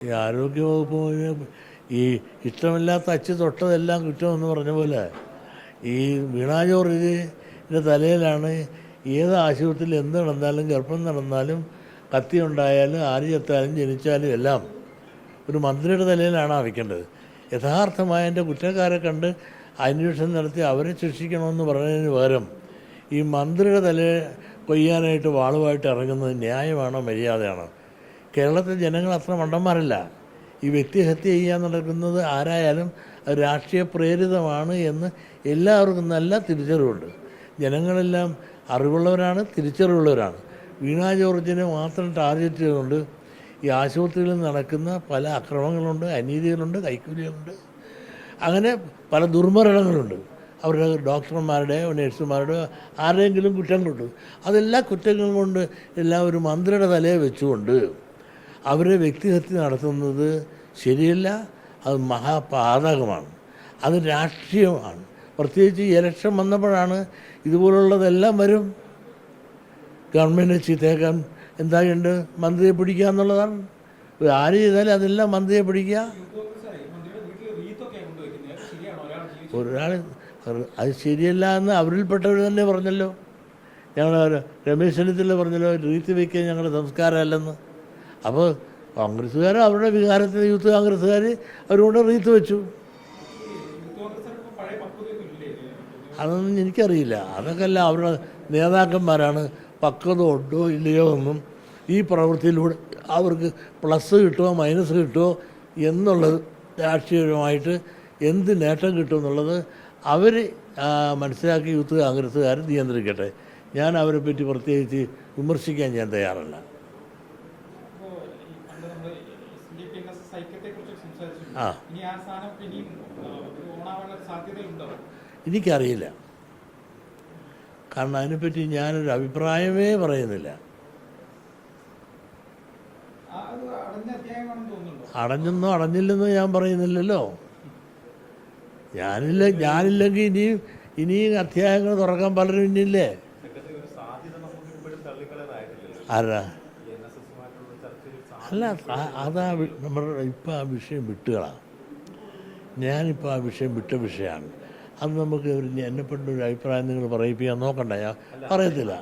ഈ ആരോഗ്യവകുപ്പ് ഈ ഇഷ്ടമില്ലാത്ത അച്ച് തൊട്ടതെല്ലാം കുറ്റമെന്ന് പറഞ്ഞ പോലെ ഈ വീണ ജോർജിൻ്റെ തലയിലാണ് ഏത് ആശുപത്രിയിൽ എന്ത് നടന്നാലും ഗർഭം നടന്നാലും കത്തി ഉണ്ടായാലും ആര് ചത്താലും ജനിച്ചാലും എല്ലാം ഒരു മന്ത്രിയുടെ തലയിലാണ് വയ്ക്കേണ്ടത്. യഥാർത്ഥമായ എൻ്റെ കുറ്റക്കാരെ കണ്ട് അന്വേഷണം നടത്തി അവരെ ശിക്ഷിക്കണമെന്ന് പറയുന്നതിന് പകരം ഈ മന്ത്രിയുടെ തലയെ കൊയ്യാനായിട്ട് വാളുമായിട്ട് ഇറങ്ങുന്നത് ന്യായമാണോ മര്യാദയാണോ? കേരളത്തിലെ ജനങ്ങൾ അത്ര മണ്ടന്മാരല്ല. ഈ വ്യക്തിഹത്യ ചെയ്യാൻ നടക്കുന്നത് ആരായാലും അത് രാഷ്ട്രീയ പ്രേരിതമാണ് എന്ന് എല്ലാവർക്കും നല്ല തിരിച്ചറിവുണ്ട്. ജനങ്ങളെല്ലാം അറിവുള്ളവരാണ്, തിരിച്ചറിവുള്ളവരാണ്. വീണ ജോർജിനെ മാത്രം ടാർഗറ്റ് ചെയ്തുകൊണ്ട് ഈ ആശുപത്രികളിൽ നടക്കുന്ന പല അക്രമങ്ങളുണ്ട്, അനീതികളുണ്ട്, കൈക്കൂലികളുണ്ട്, അങ്ങനെ പല ദുർമരണങ്ങളുണ്ട്. അവരുടെ ഡോക്ടർമാരുടെ നഴ്സുമാരുടെ ആരുടെയെങ്കിലും കുറ്റങ്ങളുണ്ട്. അതെല്ലാ കുറ്റങ്ങളും കൊണ്ട് എല്ലാം ഒരു മന്ത്രിയുടെ തലയെ വെച്ചുകൊണ്ട് അവരെ വ്യക്തിഹത്യ നടത്തുന്നത് ശരിയല്ല. അത് മഹാപാതകമാണ്, അത് രാഷ്ട്രീയമാണ്. പ്രത്യേകിച്ച് ഈ ഇലക്ഷൻ വന്നപ്പോഴാണ് ഇതുപോലുള്ളതെല്ലാം വരും. ഗവൺമെൻറ് ചീത്തയാക്കാൻ എന്തായുണ്ട്? മന്ത്രിയെ പിടിക്കുക എന്നുള്ളതാണ്. ആര് ചെയ്താലും അതെല്ലാം മന്ത്രിയെ പിടിക്കുക. ഒരാൾ അത് ശരിയല്ല എന്ന് അവരിൽപ്പെട്ടവർ തന്നെ പറഞ്ഞല്ലോ. ഞങ്ങൾ രമേശ് ചെന്നിത്തല പറഞ്ഞല്ലോ, റീത്ത് വയ്ക്കുക ഞങ്ങളുടെ സംസ്കാരമല്ലെന്ന്. അപ്പോൾ കോൺഗ്രസ്സുകാർ അവരുടെ വികാരത്തിന് യൂത്ത് കോൺഗ്രസ്സുകാർ അവരോട് റീത്ത് വെച്ചു. അതൊന്നും എനിക്കറിയില്ല. അതൊക്കെ അല്ല അവരുടെ നേതാക്കന്മാരാണ് പക്വത ഉണ്ടോ ഇല്ലയോ എന്നും ഈ പ്രവൃത്തിയിലൂടെ അവർക്ക് പ്ലസ് കിട്ടുമോ മൈനസ് കിട്ടുമോ എന്നുള്ളത് രാഷ്ട്രീയപരമായിട്ട് എന്ത് നേട്ടം കിട്ടുമെന്നുള്ളത് അവർ മനസ്സിലാക്കി യൂത്ത് കോൺഗ്രസ്സുകാർ നിയന്ത്രിക്കട്ടെ. ഞാൻ അവരെ പറ്റി പ്രത്യേകിച്ച് വിമർശിക്കാൻ ഞാൻ തയ്യാറല്ല. എനിക്കറിയില്ല, കാരണം അതിനെപ്പറ്റി ഞാനൊരു അഭിപ്രായമേ പറയുന്നില്ല. അടഞ്ഞെന്നോ അടഞ്ഞില്ലെന്നോ ഞാൻ പറയുന്നില്ലല്ലോ. ഞാനില്ലെങ്കിൽ ഇനിയും അധ്യായങ്ങൾ തുറക്കാൻ പലരും ഇന്നില്ലേ? ആരാ? അല്ല, അതാ നമ്മൾ ഇപ്പം ആ വിഷയം വിട്ടുകളാണ്. ഞാനിപ്പോൾ ആ വിഷയം വിട്ട വിഷയമാണ്. അത് നമുക്ക് എന്നെപ്പെട്ടൊരു അഭിപ്രായം നിങ്ങൾ പറയിപ്പിക്കാൻ നോക്കണ്ട, ഞാൻ പറയത്തില്ല.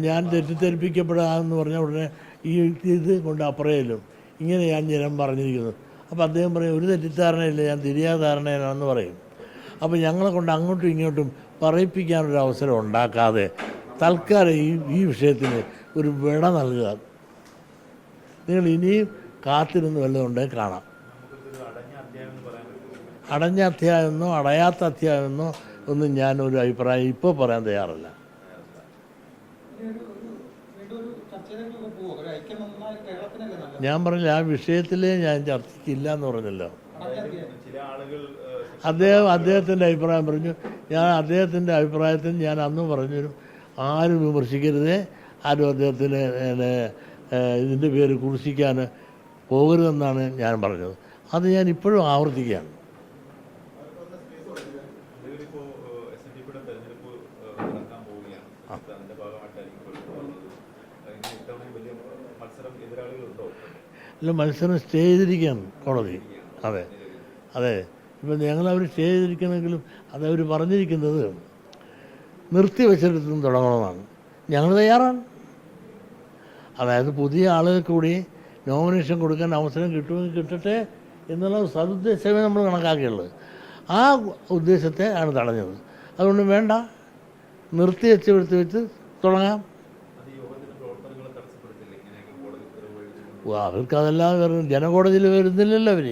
ഞാൻ തെറ്റിദ്ധരിപ്പിക്കപ്പെടാമെന്ന് പറഞ്ഞ ഉടനെ ഈ ഇത് കൊണ്ട് അപ്പുറയിലും ഇങ്ങനെ ഞാൻ ജനം പറഞ്ഞിരിക്കുന്നു. അപ്പോൾ അദ്ദേഹം പറയും ഒരു തെറ്റിദ്ധാരണയില്ല, ഞാൻ തിരിയാ ധാരണയിലാണെന്ന് പറയും. അപ്പോൾ ഞങ്ങളെ കൊണ്ട് അങ്ങോട്ടും ഇങ്ങോട്ടും പറയിപ്പിക്കാനൊരു അവസരം ഉണ്ടാക്കാതെ തൽക്കാലം ഈ വിഷയത്തിന് ഒരു വിട നൽകുക. നിങ്ങൾ ഇനിയും കാത്തിരുന്ന് വല്ലതുണ്ടെങ്കിൽ കാണാം. അടഞ്ഞ അധ്യായമെന്നോ അടയാത്ത അധ്യായമെന്നോ ഒന്നും ഞാനൊരു അഭിപ്രായം ഇപ്പോൾ പറയാൻ തയ്യാറല്ല. ഞാൻ പറഞ്ഞില്ല, ആ വിഷയത്തിലേ ഞാൻ ചർച്ചയ്ക്കില്ല എന്ന് പറഞ്ഞല്ലോ. അദ്ദേഹത്തിൻ്റെ അഭിപ്രായം പറഞ്ഞു. ഞാൻ അദ്ദേഹത്തിൻ്റെ അഭിപ്രായത്തിൽ ഞാൻ അന്ന് പറഞ്ഞു, ആരും വിമർശിക്കരുതേ, ആരും അദ്ദേഹത്തിന് ഇതിൻ്റെ പേര് കുറിച്ചിക്കാൻ പോകരുതെന്നാണ് ഞാൻ പറഞ്ഞത്. അത് ഞാൻ ഇപ്പോഴും ആവർത്തിക്കുകയാണ്. അല്ല, മത്സരം സ്റ്റേ ചെയ്തിരിക്കുകയാണ് കോടതി. അതെ അതെ, ഇപ്പം ഞങ്ങളവർ സ്റ്റേ ചെയ്തിരിക്കണമെങ്കിലും അതവർ പറഞ്ഞിരിക്കുന്നത് നിർത്തിവെച്ചെടുത്തു തുടങ്ങണമെന്നാണ്. ഞങ്ങൾ തയ്യാറാണ്. അതായത് പുതിയ ആളുകൾ കൂടി നോമിനേഷൻ കൊടുക്കാൻ അവസരം കിട്ടുമെങ്കിൽ കിട്ടട്ടെ എന്നുള്ള സതുദ്ദേശമേ നമ്മൾ കണക്കാക്കിയുള്ളത്. ആ ഉദ്ദേശത്തെ ആണ് തടഞ്ഞത്. അതുകൊണ്ട് വേണ്ട, നിർത്തിവെച്ച് തുടങ്ങാം. അവർക്കതെല്ലാം ജനകോടതിയിൽ വരുന്നില്ലല്ലോ. അവർ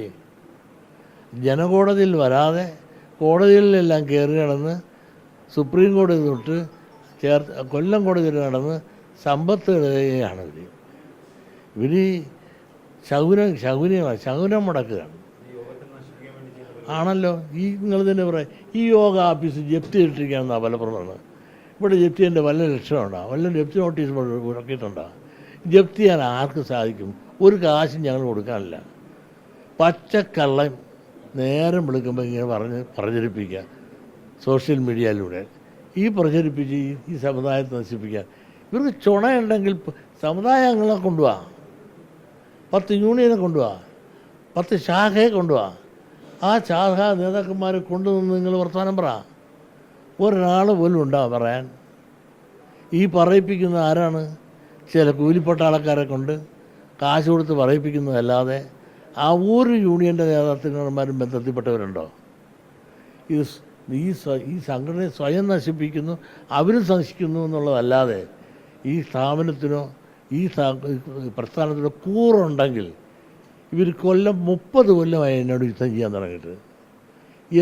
ജനകോടതിയിൽ വരാതെ കോടതികളിലെല്ലാം കയറി നടന്ന് സുപ്രീം കോടതി തൊട്ട് കൊല്ലം കോടതിയിൽ നടന്ന് സമ്പത്ത് ഇടുകയാണ് ഇവർ. ശകുനം മുടക്കുകയാണ് ആണല്ലോ. നിങ്ങൾ തന്നെ പറയാം, ഈ യോഗ ഓഫീസ് ജപ്തി ഇട്ടിരിക്കുകയാണെന്നാണ് പലപ്പോഴും. ഇവിടെ ജപ്തി ചെയ്യേണ്ട വല്ല ലക്ഷ്യമുണ്ടോ? വല്ല ജപ്തി നോട്ടീസ് മുടക്കിയിട്ടുണ്ടോ? ജപ്തി ചെയ്യാൻ ആർക്ക് സാധിക്കും? ഒരു കാശും ഞങ്ങൾ കൊടുക്കാനില്ല. പച്ചക്കള്ളം നേരം വിളിക്കുമ്പോൾ ഇങ്ങനെ പ്രചരിപ്പിക്കുക സോഷ്യൽ മീഡിയയിലൂടെ. ഈ പ്രചരിപ്പിച്ച് ഈ സമുദായത്തെ നശിപ്പിക്കാൻ ഇവർക്ക് ചുണയുണ്ടെങ്കിൽ സമുദായ അംഗങ്ങളെ കൊണ്ടുപോവാ, 10 യൂണിയനെ കൊണ്ടുപോവാ, 10 ശാഖയെ കൊണ്ടുപോവാ. ആ ശാഖ നേതാക്കന്മാരെ കൊണ്ടുവന്ന് നിങ്ങൾ വർത്തമാനം പറ. ഒരാൾ പോലും ഉണ്ടാവും പറയാൻ. ഈ പറയിപ്പിക്കുന്ന ആരാണ്? ചില കൂലിപ്പട്ടാളക്കാരെ കൊണ്ട് കാശ് കൊടുത്ത് പറയിപ്പിക്കുന്നതല്ലാതെ ആ ഒരു യൂണിയൻ്റെ നേതാക്കന്മാരും ബന്ധത്തിൽപ്പെട്ടവരുണ്ടോ? ഈ സംഘടനയെ സ്വയം നശിപ്പിക്കുന്നു, അവരും നശിക്കുന്നു എന്നുള്ളതല്ലാതെ ഈ സ്ഥാപനത്തിനോ ഈ പ്രസ്ഥാനത്തിനോ കൂറുണ്ടെങ്കിൽ ഇവർ 30 കൊല്ലമായി എന്നോട് യുദ്ധം ചെയ്യാൻ തുടങ്ങിയിട്ട്.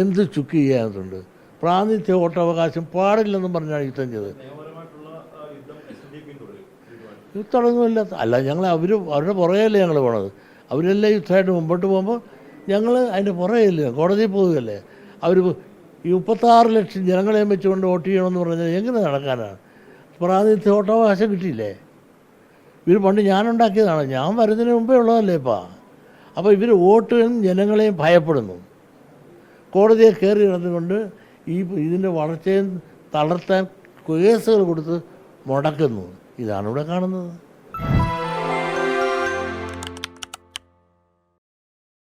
എന്ത് ചുക്ക് ചെയ്യാനുണ്ട്? പ്രാതിനിധ്യ വോട്ടവകാശം പാടില്ലെന്നും പറഞ്ഞാണ് യുദ്ധം ചെയ്തത്. തുടങ്ങുമില്ല. അല്ല, ഞങ്ങൾ അവരുടെ പുറകെയല്ലേ ഞങ്ങൾ പോണത്. അവരെല്ലാം യുദ്ധമായിട്ട് മുമ്പോട്ട് പോകുമ്പോൾ ഞങ്ങൾ അതിൻ്റെ പുറകെയല്ലേ, കോടതിയിൽ പോവുകയല്ലേ. അവർ ഈ 36 ലക്ഷം ജനങ്ങളെയും വെച്ചുകൊണ്ട് വോട്ട് ചെയ്യണമെന്ന് പറഞ്ഞാൽ എങ്ങനെ നടക്കാനാണ്? പ്രാതിനിധ്യ വോട്ടവകാശം കിട്ടിയില്ലേ? ഇവർ പണ്ട് ഞാനുണ്ടാക്കിയതാണ്, ഞാൻ വരുന്നതിന് മുമ്പേ ഉള്ളതല്ലേ ഇപ്പം. അപ്പോൾ ഇവർ വോട്ടുകളും ജനങ്ങളെയും ഭയപ്പെടുന്നു. കോടതിയെ കയറി നടന്നുകൊണ്ട് ഇതിൻ്റെ വളർച്ചയും തളർത്താൻ കേസുകൾ കൊടുത്ത് മുടക്കുന്നു. ഇതാണ് ഇവിടെ കാണുന്നത്.